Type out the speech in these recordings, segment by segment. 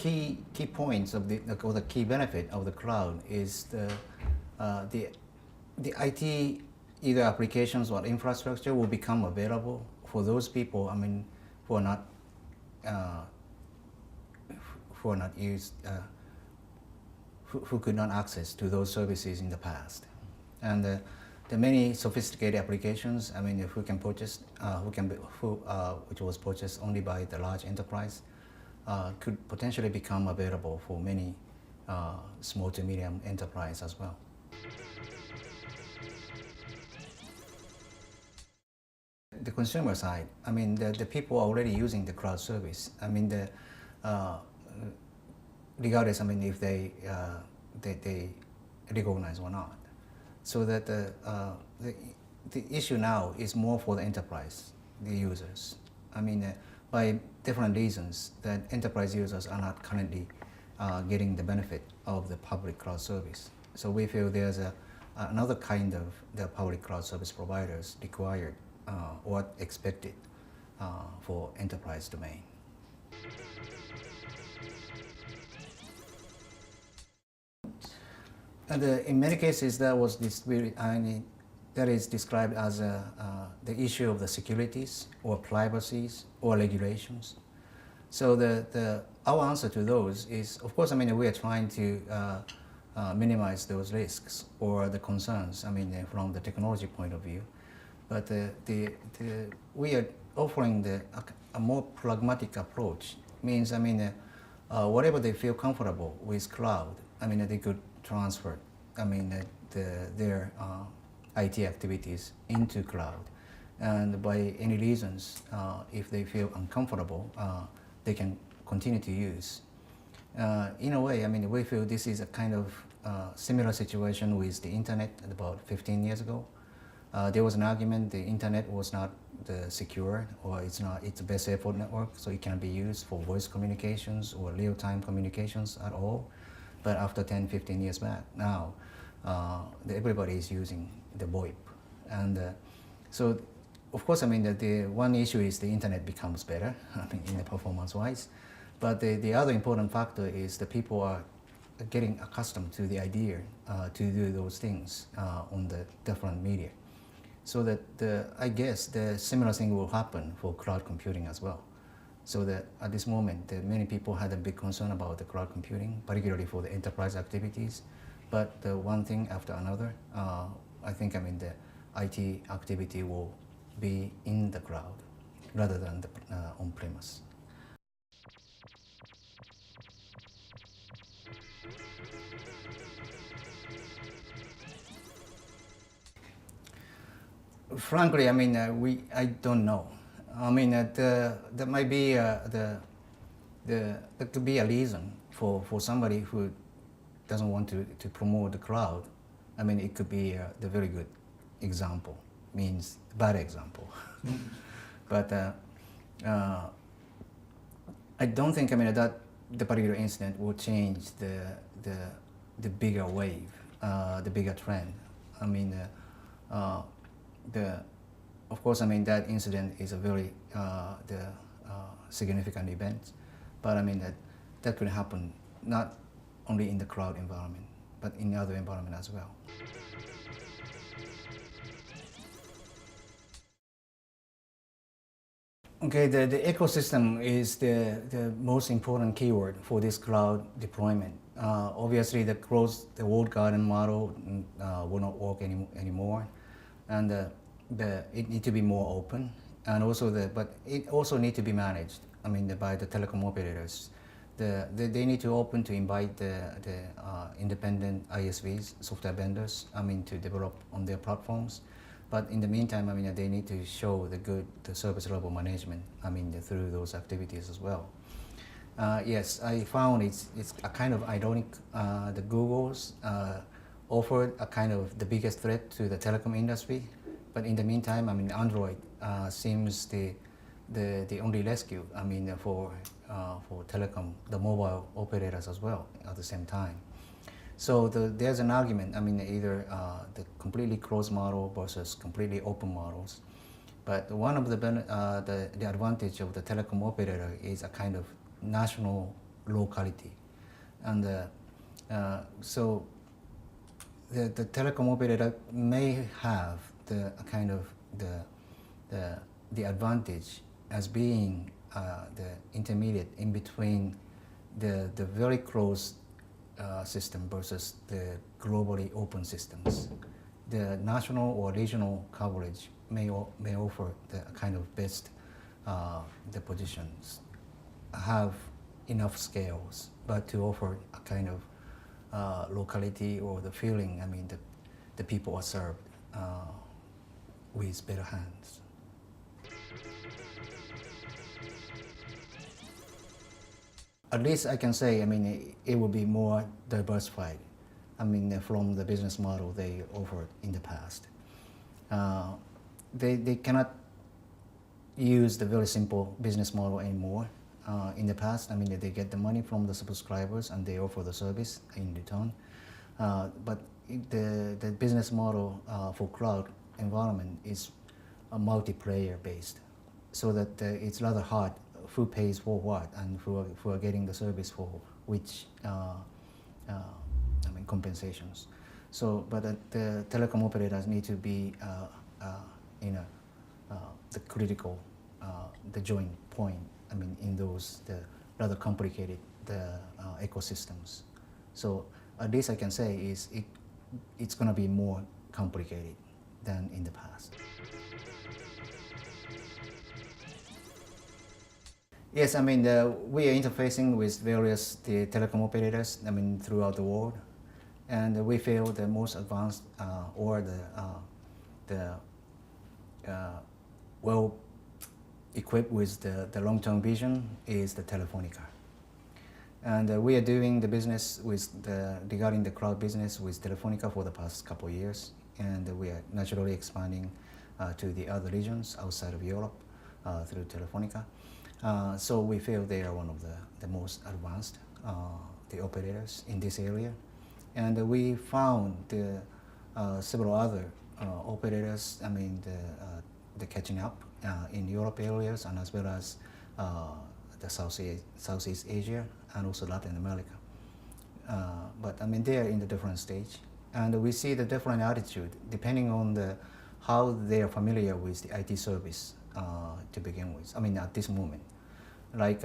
key points of or the key benefit of the cloud is the IT either applications or infrastructure will become available for those people. I mean, who are not used, who could not access to those services in the past, and the many sophisticated applications. I mean, if we can purchase, which was purchased only by the large enterprise, could potentially become available for many small to medium enterprise as well. The consumer side, I mean, the people are already using the cloud service. I mean, regardless, I mean, if they recognize or not. So that the issue now is more for the enterprise, the users. I mean, by different reasons, that enterprise users are not currently getting the benefit of the public cloud service. So we feel there's another kind of the public cloud service providers required or expected for enterprise domain. And in many cases, that was that is described as the issue of the securities or privacies or regulations. So our answer to those is, of course, I mean, we are trying to minimize those risks or the concerns, I mean, from the technology point of view. But we are offering a more pragmatic approach. Means, I mean, whatever they feel comfortable with cloud, I mean, they could transfer, I mean, their IT activities into cloud. And by any reasons, if they feel uncomfortable, they can continue to use. In a way, I mean, we feel this is a kind of similar situation with the internet about 15 years ago. There was an argument the internet was not secure, or it's a best effort network, so it can be used for voice communications or real-time communications at all. But after 10, 15 years back, now everybody is using the VoIP. And so, of course, I mean, the one issue is the internet becomes better, I mean, in the performance-wise. But the other important factor is the people are getting accustomed to the idea to do those things on the different media. So that I guess the similar thing will happen for cloud computing as well. So that at this moment, many people had a big concern about the cloud computing, particularly for the enterprise activities. But the one thing after another, I think, I mean, the IT activity will be in the cloud rather than the on-premise. Frankly, I mean, I don't know. I mean, there might be there could be a reason for somebody who doesn't want to promote the cloud. I mean, it could be the very good example, means bad example. But I don't think, I mean, that the particular incident will change the bigger wave, the bigger trend. I mean, of course, I mean, that incident is a very significant event, but I mean, that could happen not only in the cloud environment, but in other environment as well. Okay, the ecosystem is the most important keyword for this cloud deployment. Obviously, the walled garden model will not work anymore, and it needs to be more open, and also but it also needs to be managed. I mean, by the telecom operators. They need to open to invite the independent ISVs, software vendors, I mean, to develop on their platforms. But in the meantime, I mean, they need to show the service level management, I mean, through those activities as well. Yes, I found it's a kind of ironic. The Googles offered a kind of the biggest threat to the telecom industry, but in the meantime, I mean, Android seems the only rescue, I mean, for telecom, the mobile operators as well at the same time. So there's an argument, I mean, either the completely closed model versus completely open models. But one of the advantage of the telecom operator is a kind of national locality. And so the telecom operator may have the kind of the advantage as being the intermediate in between the very closed system versus the globally open systems. The national or regional coverage may offer the kind of best the positions, have enough scales, but to offer a kind of locality or the feeling, I mean, the people are served with better hands. At least I can say, I mean, it will be more diversified. I mean, from the business model they offered in the past. They cannot use the very simple business model anymore. In the past, I mean, they get the money from the subscribers and they offer the service in return. But the business model for cloud environment is a multiplayer based, so that it's rather hard who pays for what and who are getting the service for which I mean, compensations. So, but the telecom operators need to be in the critical, the joint point. I mean, in those the rather complicated ecosystems. So at least I can say is it's going to be more complicated than in the past. Yes, I mean, we are interfacing with various the telecom operators, I mean, throughout the world, and we feel the most advanced or the well equipped with the long-term vision is the Telefonica. And we are doing the business with regarding the cloud business with Telefonica for the past couple of years, and we are naturally expanding to the other regions outside of Europe through Telefonica. So we feel they are one of the most advanced the operators in this area. And we found several other operators, I mean, the catching up in Europe areas and as well as the Southeast Asia and also Latin America. But I mean, they are in the different stage. And we see the different attitude depending on how they are familiar with the IT service to begin with, I mean, at this moment. Like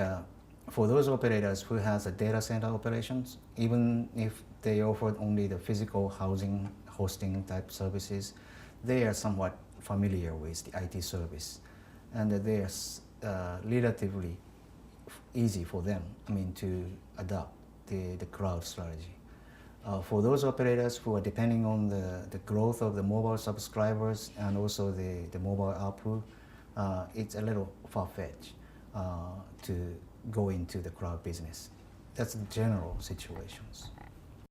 for those operators who has a data center operations, even if they offered only the physical housing, hosting type services, they are somewhat familiar with the IT service. And they are relatively easy for them, I mean, to adopt the cloud strategy. For those operators who are depending on the growth of the mobile subscribers and also the mobile output, it's a little far-fetched to go into the cloud business. That's the general situations.